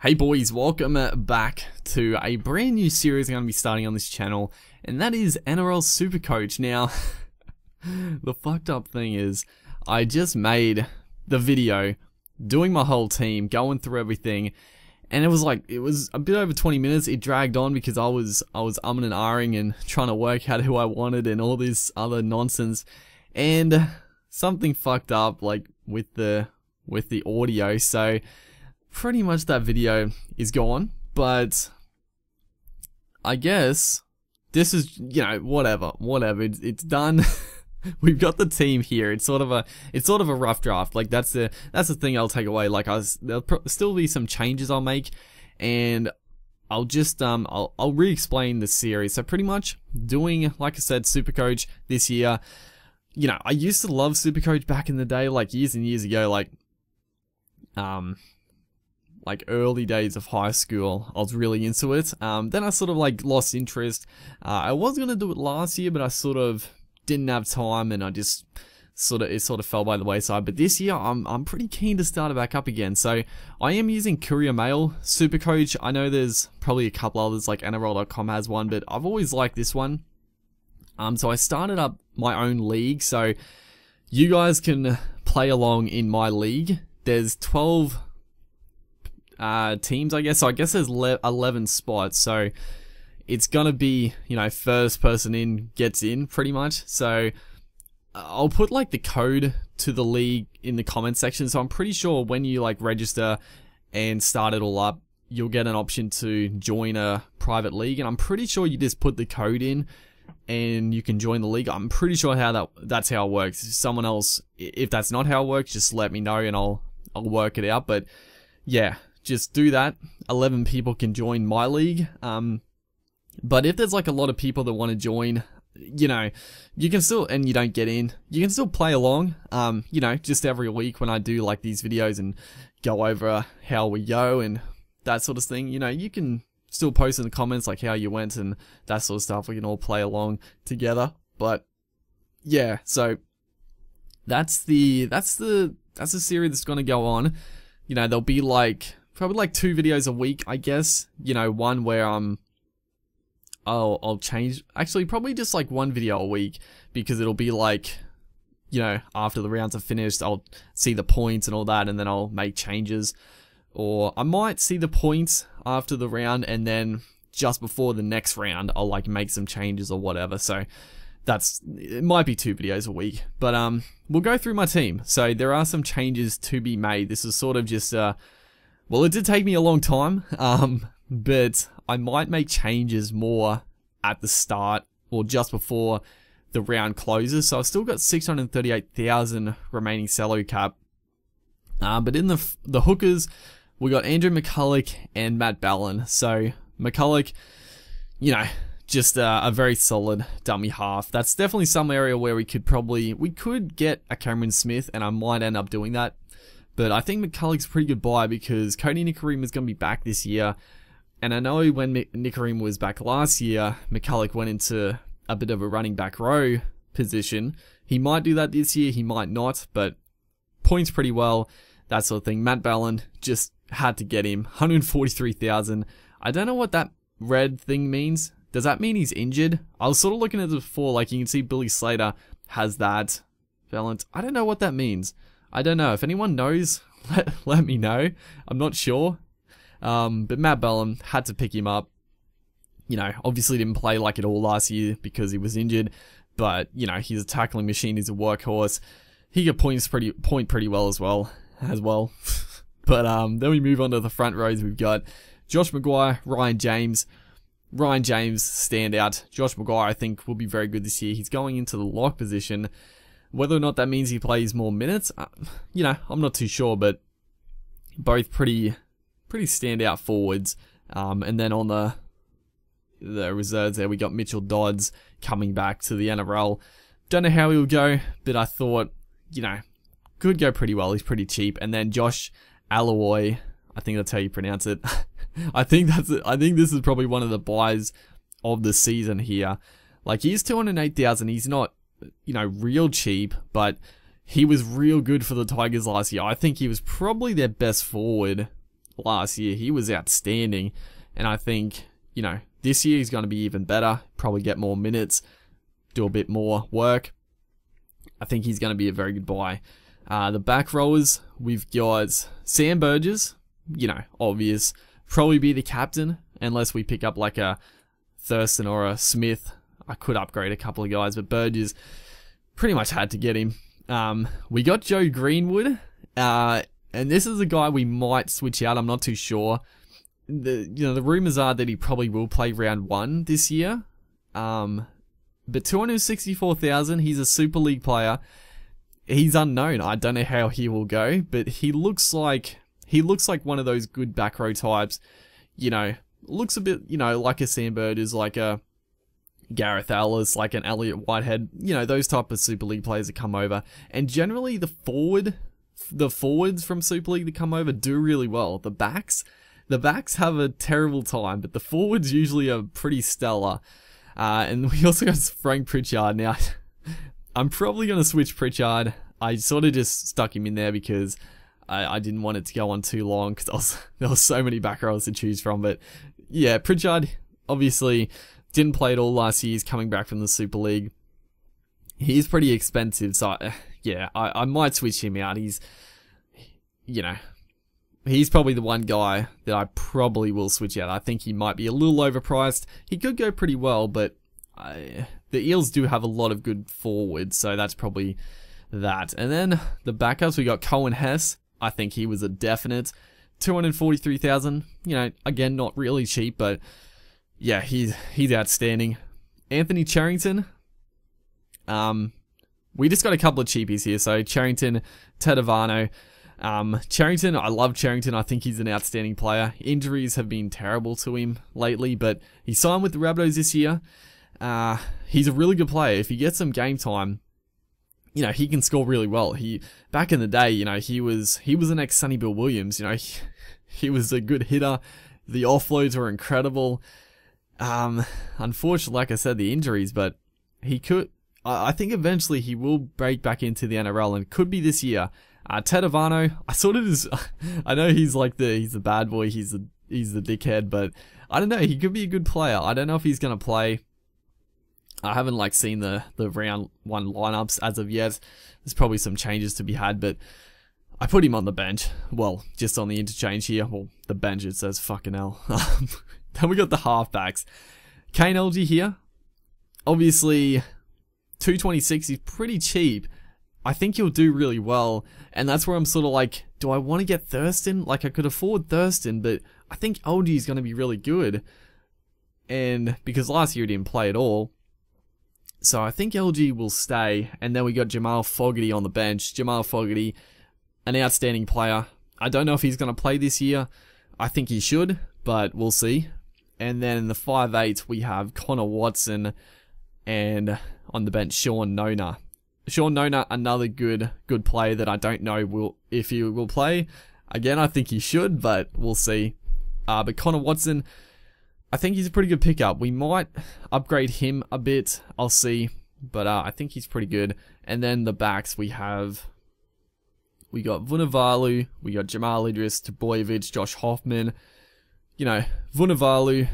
Hey boys, welcome back to a brand new series I'm going to be starting on this channel, and that is NRL Supercoach. Now, the fucked up thing is, I just made the video, doing my whole team, going through everything, and it was a bit over 20 minutes. It dragged on because I was umming and ahhing and trying to work out who I wanted and all this other nonsense, and something fucked up, like, with the audio, so pretty much that video is gone. But I guess this is, you know, whatever, it's done. We've got the team here. It's sort of a rough draft. Like, that's the thing I'll take away. Like, there'll still be some changes I'll make, and I'll just I'll re-explain the series. So pretty much doing, like I said, Supercoach this year. You know, I used to love Supercoach back in the day, like years and years ago, like early days of high school. I was really into it. Then I sort of like lost interest. I was gonna do it last year, but I sort of didn't have time, and I just it sort of fell by the wayside. But this year, I'm pretty keen to start it back up again. So I am using Courier Mail Supercoach. I know there's probably a couple others, like NRL.com has one, but I've always liked this one. So I started up my own league, so you guys can play along in my league. There's 12 teams, I guess. So I guess there's 11 spots. So it's gonna be, you know, first person in gets in, pretty much. So I'll put like the code to the league in the comment section. So I'm pretty sure when you like register and start it all up, you'll get an option to join a private league, and I'm pretty sure you just put the code in and you can join the league. I'm pretty sure that's how it works. Someone else, if that's not how it works, just let me know and I'll work it out. But yeah, just do that. 11 people can join my league. But if there's like a lot of people that want to join, you know, you can still, and you don't get in, you can still play along. You know, just every week when I do like these videos and go over how we go and that sort of thing, you know, you can still post in the comments like how you went and that sort of stuff. We can all play along together. But yeah, so that's the series that's gonna go on. You know, there'll be like probably like 2 videos a week, I guess. You know, one where I'll change, actually probably just like 1 video a week, because it'll be like, you know, after the rounds are finished, I'll see the points and all that, and then I'll make changes. Or I might see the points after the round, and then just before the next round, I'll like make some changes or whatever. So it might be 2 videos a week, but we'll go through my team. So there are some changes to be made. This is sort of just well, it did take me a long time, but I might make changes more at the start or just before the round closes. So I've still got 638,000 remaining salary cap. But in the hookers, we got Andrew McCulloch and Matt Ballin. So McCulloch, you know, just a very solid dummy half. That's definitely some area where we could get a Cameron Smith, and I might end up doing that. But I think McCulloch's a pretty good buy because Cody Nikorima is going to be back this year. And I know when Nikorima was back last year, McCulloch went into a bit of a running back row position. He might do that this year, he might not, but points pretty well, that sort of thing. Matt Ballin, just had to get him. 143,000. I don't know what that red thing means. Does that mean he's injured? I was sort of looking at it before, like you can see Billy Slater has that. Valent. I don't know what that means. I don't know. If anyone knows, let me know. I'm not sure. But Matt Ballin, had to pick him up. You know, obviously didn't play like it all last year because he was injured. But, you know, he's a tackling machine. He's a workhorse. He got point pretty well as well. But then we move on to the front rows. We've got Josh McGuire, Ryan James. Ryan James, standout. Josh McGuire, I think, will be very good this year. He's going into the lock position. Whether or not that means he plays more minutes, you know, I'm not too sure, but both pretty standout forwards. And then on the reserves there, we got Mitchell Dodds coming back to the NRL. Don't know how he'll go, but I thought, you know, could go pretty well. He's pretty cheap. And then Josh Alloy, I think that's how you pronounce it. I think this is probably one of the buys of the season here. Like, he's 208,000. He's not, you know, real cheap, but he was real good for the Tigers last year. I think he was probably their best forward last year. He was outstanding. And I think, you know, this year he's going to be even better. Probably get more minutes, do a bit more work. I think he's going to be a very good buy. The back rowers, we've got Sam Burgess, you know, obvious. Probably be the captain, unless we pick up like a Thurston or a Smith. I could upgrade a couple of guys, but Burgess pretty much had to get him. We got Joe Greenwood, and this is a guy we might switch out. I'm not too sure. The rumors are that he probably will play round 1 this year. But 264,000, he's a Super League player. He's unknown. I don't know how he will go, but he looks like one of those good back row types. You know, looks a bit, you know, like a Sam Burgess, like a Gareth Ellis, like an Elliot Whitehead. You know, those type of Super League players that come over. And generally, the forwards from Super League that come over do really well. The backs have a terrible time, but the forwards usually are pretty stellar. And we also got Frank Pritchard. Now, I'm probably going to switch Pritchard. I sort of just stuck him in there because I didn't want it to go on too long because there was so many back rows to choose from. But yeah, Pritchard obviously didn't play at all last year. He's coming back from the Super League. He's pretty expensive, so yeah, I might switch him out. He's probably the one guy that I probably will switch out. I think he might be a little overpriced. He could go pretty well, but the Eels do have a lot of good forwards, so that's probably that. And then the backups, we got Cohen Hess. I think he was a definite. 243,000. You know, again, not really cheap, but yeah, he's outstanding. Anthony Charrington. We just got a couple of cheapies here. So Charrington, Tedavano. Charrington, I love Charrington. I think he's an outstanding player. Injuries have been terrible to him lately, but he signed with the Rabbitohs this year. He's a really good player. If he gets some game time, you know, he can score really well. Back in the day, you know, he was an ex-Sonny Bill Williams. You know, he was a good hitter. The offloads were incredible. Unfortunately, like I said, the injuries, but I think eventually he will break back into the NRL, and it could be this year. Tedavano, I know he's the bad boy, he's the dickhead, but I don't know, he could be a good player. I don't know if he's gonna play. I haven't seen the round 1 lineups as of yet. There's probably some changes to be had, but I put him on the bench. Well, just on the interchange here. Well, the bench, it says fucking hell. Then we got the halfbacks. Kane Elgey here. Obviously, 226, he's pretty cheap. I think he'll do really well, and that's where I'm sort of like, do I want to get Thurston? Like, I could afford Thurston, but I think Elgey is going to be really good. And because last year he didn't play at all, so I think Elgey will stay. And then we got Jamal Fogarty on the bench. Jamal Fogarty, an outstanding player. I don't know if he's going to play this year. I think he should, but we'll see. And then in the 5'8", we have Connor Watson, and on the bench, Sean Nona. Sean Nona, another good player that I don't know if he will play. Again, I think he should, but we'll see. But Connor Watson, I think he's a pretty good pickup. We might upgrade him a bit. I'll see. But I think he's pretty good. And then the backs, we got Vunivalu, we got Jamal Idris, Trbojevic, Josh Hoffman. You know, Vunivalu,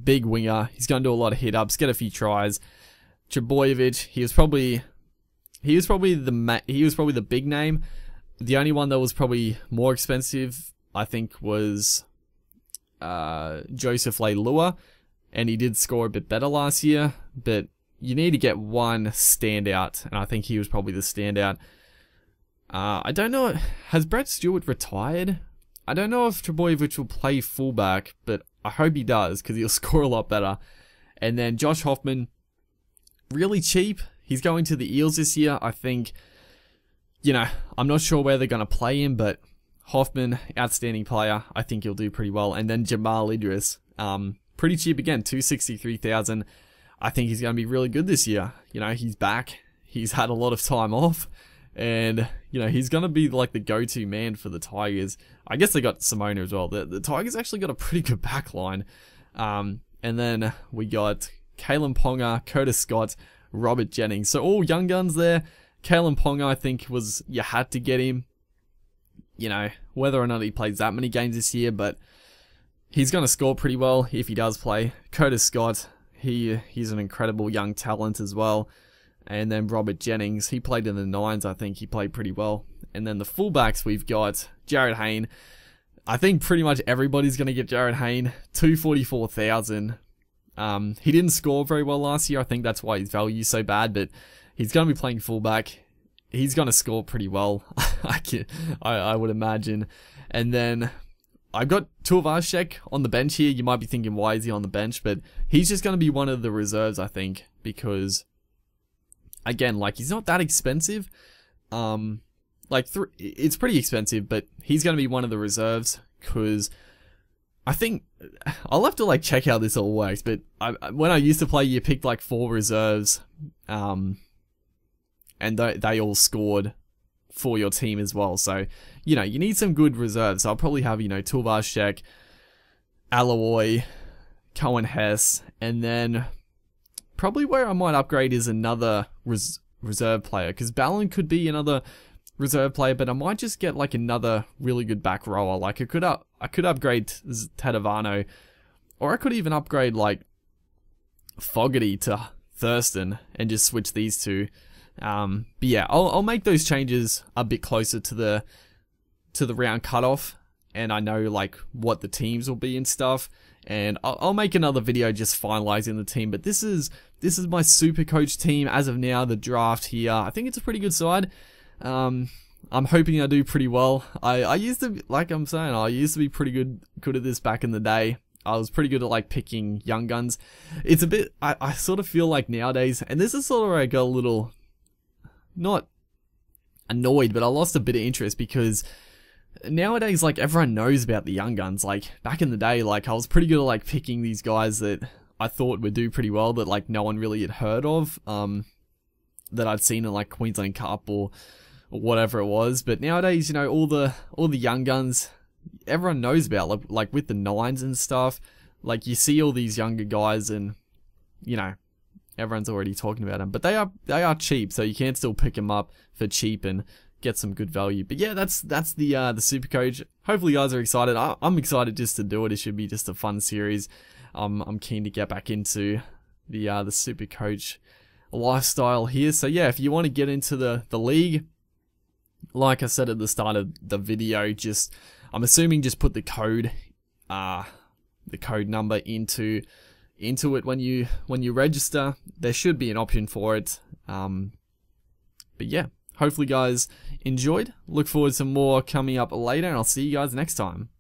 big winger. He's going to do a lot of hit-ups, get a few tries. Trbojevic, he was probably the big name. The only one that was probably more expensive, I think, was Joseph Leilua, and he did score a bit better last year, but you need to get one standout, and I think he was probably the standout. I don't know, has Brett Stewart retired? I don't know if Trbojevic will play fullback, but I hope he does, because he'll score a lot better. And then Josh Hoffman, really cheap. He's going to the Eels this year. I think, you know, I'm not sure where they're going to play him, but Hoffman, outstanding player. I think he'll do pretty well. And then Jamal Idris, pretty cheap again, 263,000. I think he's going to be really good this year. You know, he's back. He's had a lot of time off. And, you know, he's going to be like the go-to man for the Tigers. I guess they got Simona as well. The Tigers actually got a pretty good back line. And then we got Kalen Ponga, Curtis Scott, Robert Jennings. So all young guns there. Kalen Ponga, I think, you had to get him. you know, whether or not he plays that many games this year, but he's going to score pretty well if he does play. Curtis Scott, he's an incredible young talent as well. And then Robert Jennings, he played in the Nines. I think he played pretty well. And then the fullbacks, we've got Jared Hayne. I think pretty much everybody's going to get Jared Hayne. 244,000. He didn't score very well last year. I think that's why his value is so bad. But he's going to be playing fullback. He's going to score pretty well, I would imagine. And then I've got Tuivasa-Sheck on the bench here. You might be thinking, why is he on the bench? But he's just going to be one of the reserves, I think, because, again, like, he's not that expensive. It's pretty expensive, but he's going to be one of the reserves, because I think, I'll have to, like, check how this all works, but when I used to play, you picked, like, 4 reserves, and they all scored for your team as well. So, you know, you need some good reserves. So I'll probably have, you know, Tuivasa-Sheck, Alaoi, Cohen Hess, and then probably where I might upgrade is another reserve player, because Ballon could be another reserve player, but I might just get like another really good back rower. Like I could upgrade Tadavano, or I could even upgrade like Fogarty to Thurston and just switch these two. But yeah, I'll make those changes a bit closer to the round cutoff, and I know like what the teams will be and stuff, and I'll make another video just finalizing the team. But this is my super coach team as of now. The draft here, I think it's a pretty good side. I'm hoping I do pretty well. I used to, like I'm saying, I used to be pretty good at this back in the day. I was pretty good at like picking young guns. It's a bit, I sort of feel like nowadays, and this is sort of where I got a little, not annoyed, but I lost a bit of interest, because nowadays, like, everyone knows about the young guns. Like, back in the day, like, I was pretty good at, like, picking these guys that I thought would do pretty well, that, like, no one really had heard of, that I'd seen in, like, Queensland Cup or whatever it was. But nowadays, you know, all the young guns, everyone knows about, like, with the Nines and stuff. Like, you see all these younger guys and, you know, everyone's already talking about them, but they are cheap, so you can still pick them up for cheap and get some good value. But yeah, that's the super coach. Hopefully you guys are excited. I'm excited just to do it. It should be just a fun series. I'm keen to get back into the super coach lifestyle here. So yeah, if you want to get into the league, like I said at the start of the video, I'm assuming just put the code number into it when you register. There should be an option for it. But yeah, hopefully guys enjoyed. Look forward to more coming up later, and I'll see you guys next time.